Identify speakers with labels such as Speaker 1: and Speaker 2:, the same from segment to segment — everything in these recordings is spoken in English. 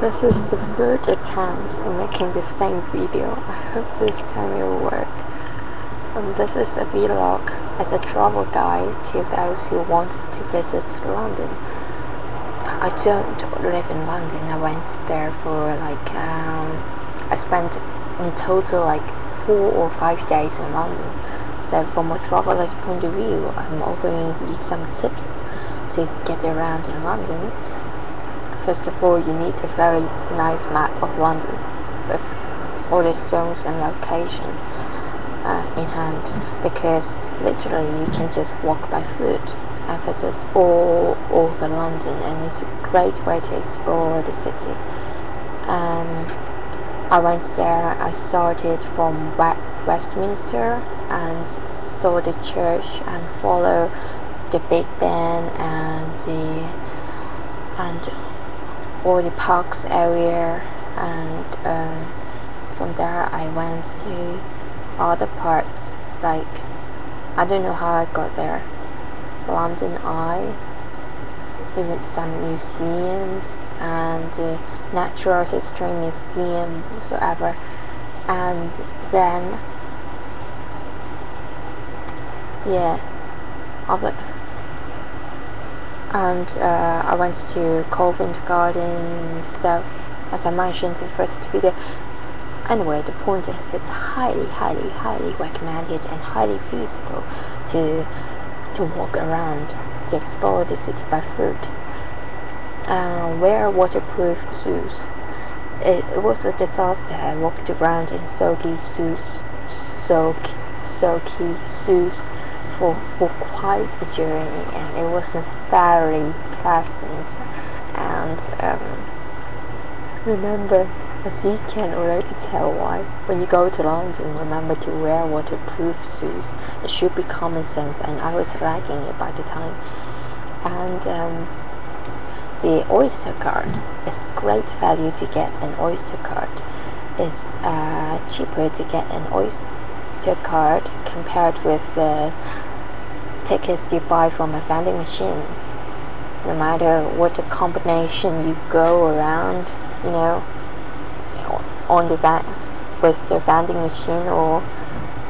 Speaker 1: This is the third attempt in making the same video. I hope this time it will work. This is a vlog as a travel guide to those who want to visit London. I don't live in London. I went there for I spent in total like 4 or 5 days in London. So from a traveler's point of view, I'm offering you some tips to get around in London. First of all, you need a very nice map of London with all the zones and location in hand, because literally you can just walk by foot and visit all over London, and it's a great way to explore the city. I went there. I started from Westminster and saw the church and follow the Big Ben and all the parks area, and from there I went to other parts, like I don't know how I got there, London Eye, even some museums and natural history museum whatsoever, and then I went to Covent Garden and stuff, as I mentioned in the first video. Anyway, the point is, it's highly recommended and highly feasible to walk around, to explore the city by foot. Wear waterproof shoes. It was a disaster. I walked around in soaky shoes for quite a journey, and it wasn't very pleasant. And remember, as you can already tell why, when you go to London, remember to wear waterproof shoes. It should be common sense, and I was lacking it by the time. And the Oyster card is great value to get an Oyster card. It's cheaper to get an Oyster card compared with the tickets you buy from a vending machine. No matter what the combination you go around, you know, on the with the vending machine, or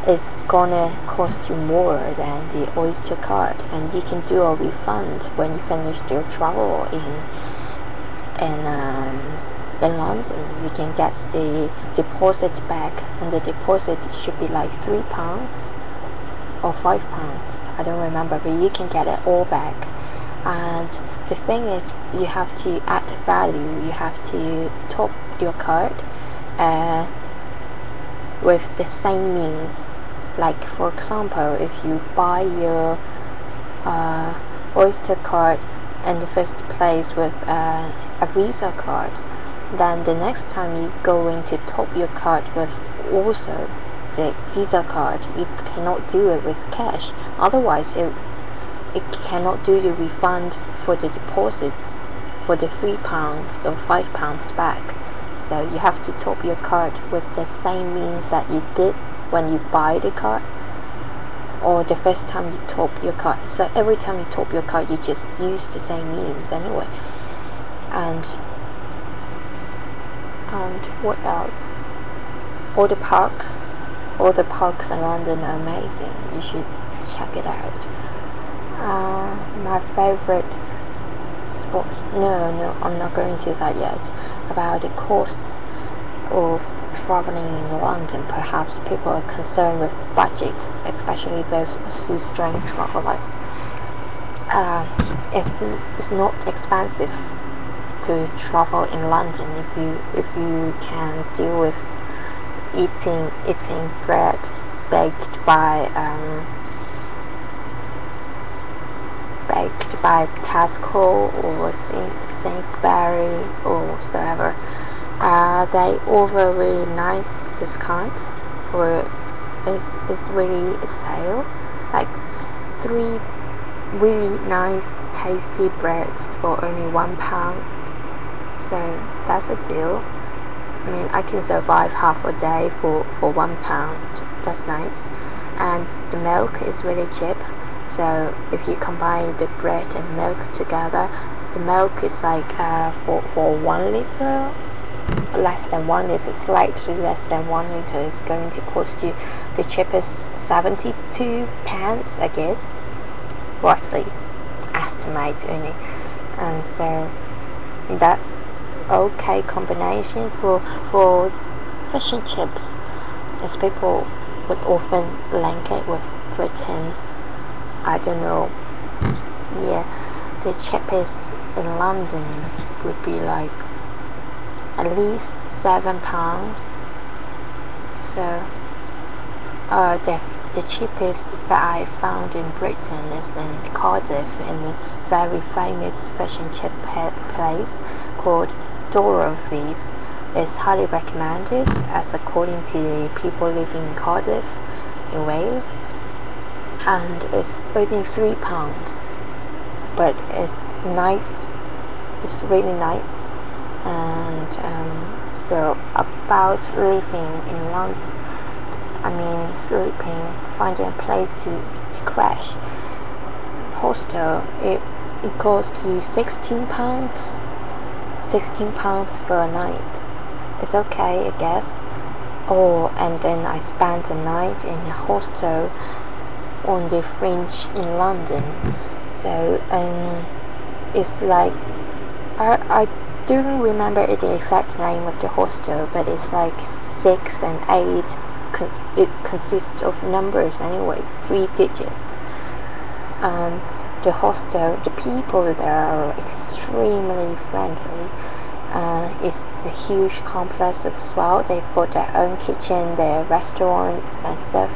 Speaker 1: it's gonna cost you more than the Oyster card, and you can do a refund when you finish your travel in London. You can get the deposit back, and the deposit should be like £3 or £5. I don't remember, but you can get it all back. And the thing is, you have to add value. You have to top your card with the same means. Like, for example, if you buy your Oyster card in the first place with a Visa card, then the next time you're going to top your card with also the Visa card, you cannot do it with cash. Otherwise it cannot do the refund for the deposit for the £3 or £5 back. So you have to top your card with the same means that you did when you buy the card, or the first time you top your card. So every time you top your card, you just use the same means anyway. And what else? All the parks in London are amazing. You should check it out. My favorite spot, no, I'm not going to that yet. About the cost of traveling in London, perhaps people are concerned with budget, especially those shoestring travelers. It's not expensive to travel in London if you can deal with eating bread baked by Tesco or Sainsbury or whatsoever. They offer really nice discounts, or it's really a sale, like 3 really nice tasty breads for only £1. So that's a deal. I mean, I can survive half a day for £1. That's nice. And the milk is really cheap. So if you combine the bread and milk together, the milk is like for 1 liter, less than 1 liter, slightly less than 1 liter is going to cost you the cheapest 72 pence, I guess, roughly estimate only. And so that's okay combination for fish and chips, as people would often link it with Britain. I don't know. Yeah, the cheapest in London would be like at least £7. So the cheapest that I found in Britain is in Cardiff, in the very famous fish and chip place called Dorothy's. It's highly recommended, as according to the people living in Cardiff in Wales, and it's only £3, but it's nice, it's really nice. And so about living in London, I mean sleeping, finding a place to crash, hostel, it costs you £16 for a night. It's okay, I guess. Oh, and then I spent a night in a hostel on the Fringe in London. So it's like I don't remember the exact name of the hostel, but it's like 6 and 8. It consists of numbers anyway, 3 digits. The hostel, the people there are extremely friendly. It's a huge complex as well. They've got their own kitchen, their restaurants and stuff.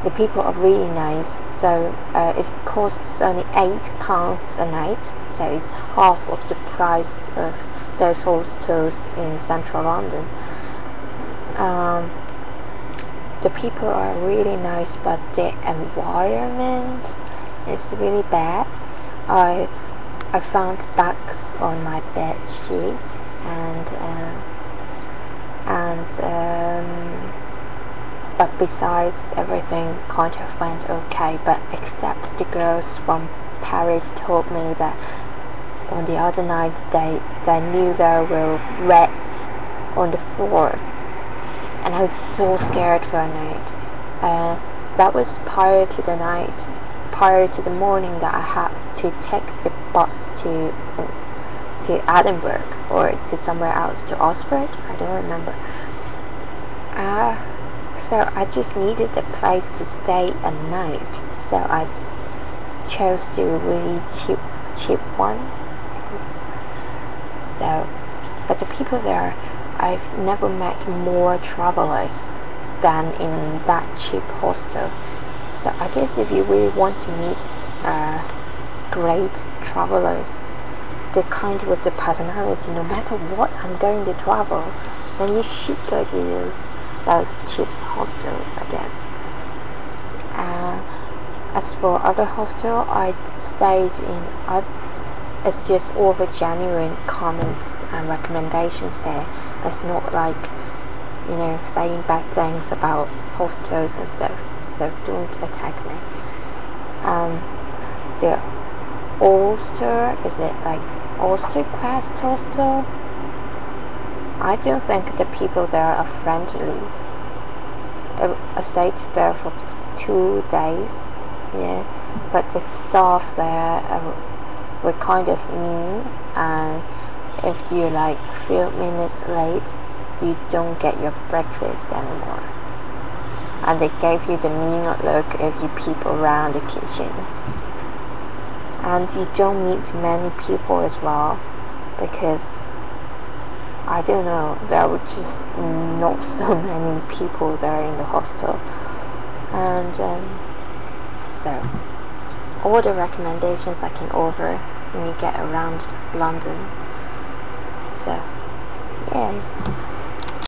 Speaker 1: The people are really nice. So it costs only £8 a night. So it's half of the price of those hostels in central London. The people are really nice, but the environment is really bad. I found bugs on my bed sheet, but besides everything kind of went okay. But except the girls from Paris told me that on the other nights they knew there were rats on the floor, and I was so scared for a night. That was prior to the morning that I had to take the bus to Edinburgh or to somewhere else, to Oxford, I don't remember. So I just needed a place to stay at night, so I chose the really cheap one. So, but the people there, I've never met more travelers than in that cheap hostel. So I guess if you really want to meet great travelers, the kind with the personality, no matter what I'm going to travel, then you should go to those cheap hostels, I guess. As for other hostel, I stayed in. It's just all the genuine comments and recommendations there. It's not like, you know, saying bad things about hostels and stuff. So don't attack me. The Ulster, is it like Ulster Quest hostel? I don't think the people there are friendly. I stayed there for 2 days, yeah, but the staff there were kind of mean, and if you're like a few minutes late, you don't get your breakfast anymore. And they gave you the mean look if you peep around the kitchen. And you don't meet many people as well, because I don't know, there were just not so many people there in the hostel. And so all the recommendations I can offer when you get around London. So yeah.